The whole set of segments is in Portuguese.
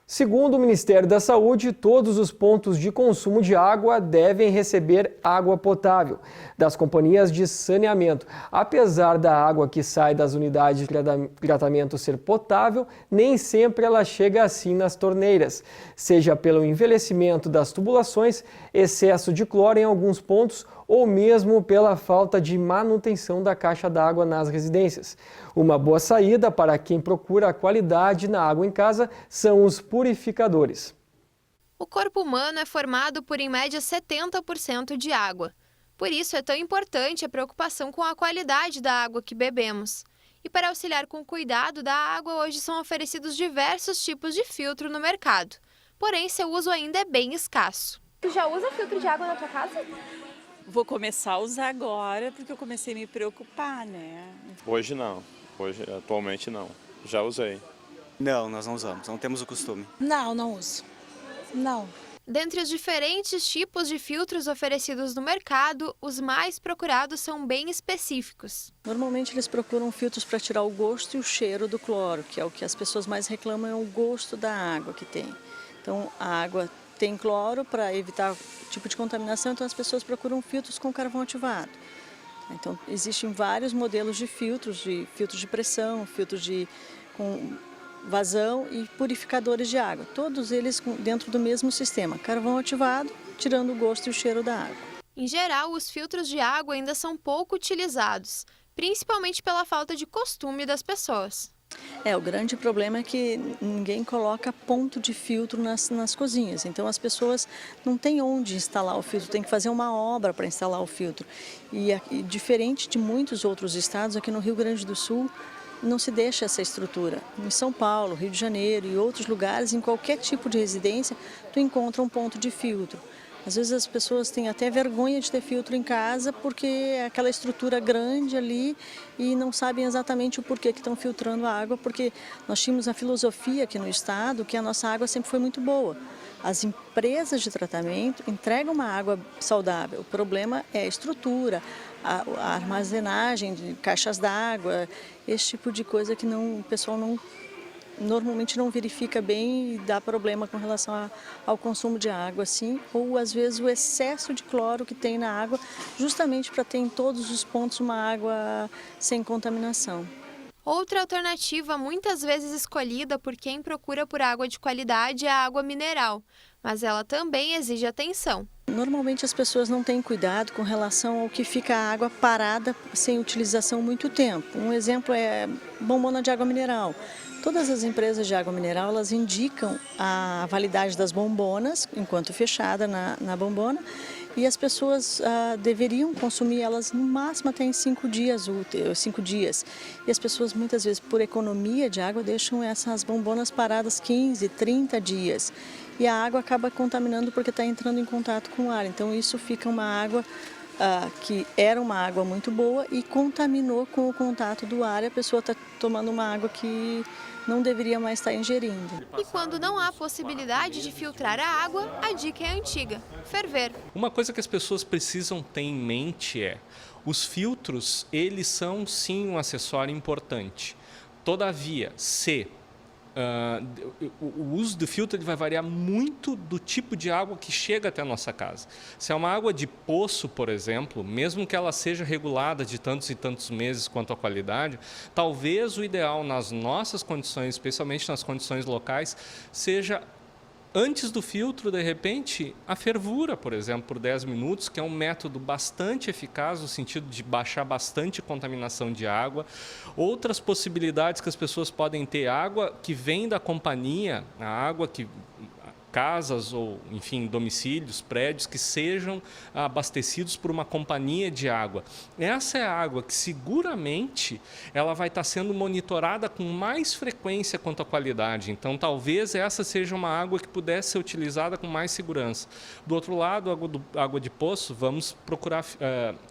Segundo o Ministério da Saúde, todos os pontos de consumo de água devem receber água potável das companhias de saneamento. Apesar da água que sai das unidades de tratamento ser potável, nem sempre ela chega assim nas torneiras, seja pelo envelhecimento das tubulações, excesso de cloro em alguns pontos ou mesmo pela falta de manutenção da caixa d'água nas residências. Uma boa saída para quem procura a qualidade na água em casa são os purificadores. O corpo humano é formado por, em média, 70% de água. Por isso, é tão importante a preocupação com a qualidade da água que bebemos. E para auxiliar com o cuidado da água, hoje são oferecidos diversos tipos de filtro no mercado. Porém, seu uso ainda é bem escasso. Tu já usa filtro de água na tua casa? Vou começar a usar agora, porque eu comecei a me preocupar, né? Hoje não. Atualmente não. Já usei. Não, nós não usamos, não temos o costume. Não uso. Não. Dentre os diferentes tipos de filtros oferecidos no mercado, os mais procurados são bem específicos. Normalmente eles procuram filtros para tirar o gosto e o cheiro do cloro, que é o que as pessoas mais reclamam, é o gosto da água que tem. Então a água tem cloro para evitar o tipo de contaminação, então as pessoas procuram filtros com carvão ativado. Então existem vários modelos de filtros de pressão, com vazão e purificadores de água. Todos eles dentro do mesmo sistema, carvão ativado, tirando o gosto e o cheiro da água. Em geral, os filtros de água ainda são pouco utilizados, principalmente pela falta de costume das pessoas. O grande problema é que ninguém coloca ponto de filtro nas cozinhas, então as pessoas não têm onde instalar o filtro, tem que fazer uma obra para instalar o filtro. E diferente de muitos outros estados, aqui no Rio Grande do Sul, não se deixa essa estrutura. Em São Paulo, Rio de Janeiro e outros lugares, em qualquer tipo de residência, tu encontra um ponto de filtro. Às vezes as pessoas têm até vergonha de ter filtro em casa porque é aquela estrutura grande ali e não sabem exatamente o porquê que estão filtrando a água, porque nós tínhamos a filosofia aqui no estado que a nossa água sempre foi muito boa. As empresas de tratamento entregam uma água saudável, o problema é a estrutura, a armazenagem de caixas d'água, esse tipo de coisa que o pessoal normalmente não verifica bem e dá problema com relação ao consumo de água, assim, ou às vezes o excesso de cloro que tem na água, justamente para ter em todos os pontos uma água sem contaminação. Outra alternativa muitas vezes escolhida por quem procura por água de qualidade é a água mineral, mas ela também exige atenção. Normalmente as pessoas não têm cuidado com relação ao que fica a água parada sem utilização muito tempo. Um exemplo é bombona de água mineral. Todas as empresas de água mineral, elas indicam a validade das bombonas, enquanto fechada na bombona, e as pessoas deveriam consumir elas no máximo até em 5 dias úteis, 5 dias. E as pessoas muitas vezes, por economia de água, deixam essas bombonas paradas 15, 30 dias. E a água acaba contaminando porque está entrando em contato com o ar. Então isso fica uma água que era uma água muito boa e contaminou com o contato do ar e a pessoa está tomando uma água que não deveria mais estar ingerindo. E quando não há possibilidade de filtrar a água, a dica é antiga: ferver. Uma coisa que as pessoas precisam ter em mente é: os filtros, eles são sim um acessório importante. Todavia, o uso do filtro ele vai variar muito do tipo de água que chega até a nossa casa. Se é uma água de poço, por exemplo, mesmo que ela seja regulada de tantos e tantos meses quanto a qualidade, talvez o ideal nas nossas condições, especialmente nas condições locais, seja antes do filtro, de repente, a fervura, por exemplo, por 10 minutos, que é um método bastante eficaz no sentido de baixar bastante contaminação de água. Outras possibilidades que as pessoas podem ter: água que vem da companhia, a água que casas ou, enfim, domicílios, prédios que sejam abastecidos por uma companhia de água. Essa é a água que seguramente ela vai estar sendo monitorada com mais frequência quanto à qualidade. Então, talvez essa seja uma água que pudesse ser utilizada com mais segurança. Do outro lado, água de poço, vamos procurar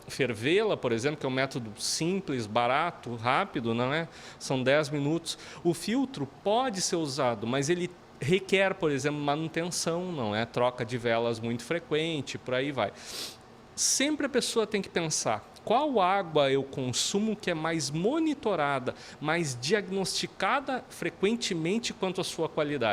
fervê-la, por exemplo, que é um método simples, barato, rápido, não é? São 10 minutos. O filtro pode ser usado, mas ele requer, por exemplo, manutenção, não é? Troca de velas muito frequente, por aí vai. Sempre a pessoa tem que pensar: qual água eu consumo que é mais monitorada, mais diagnosticada frequentemente quanto à sua qualidade?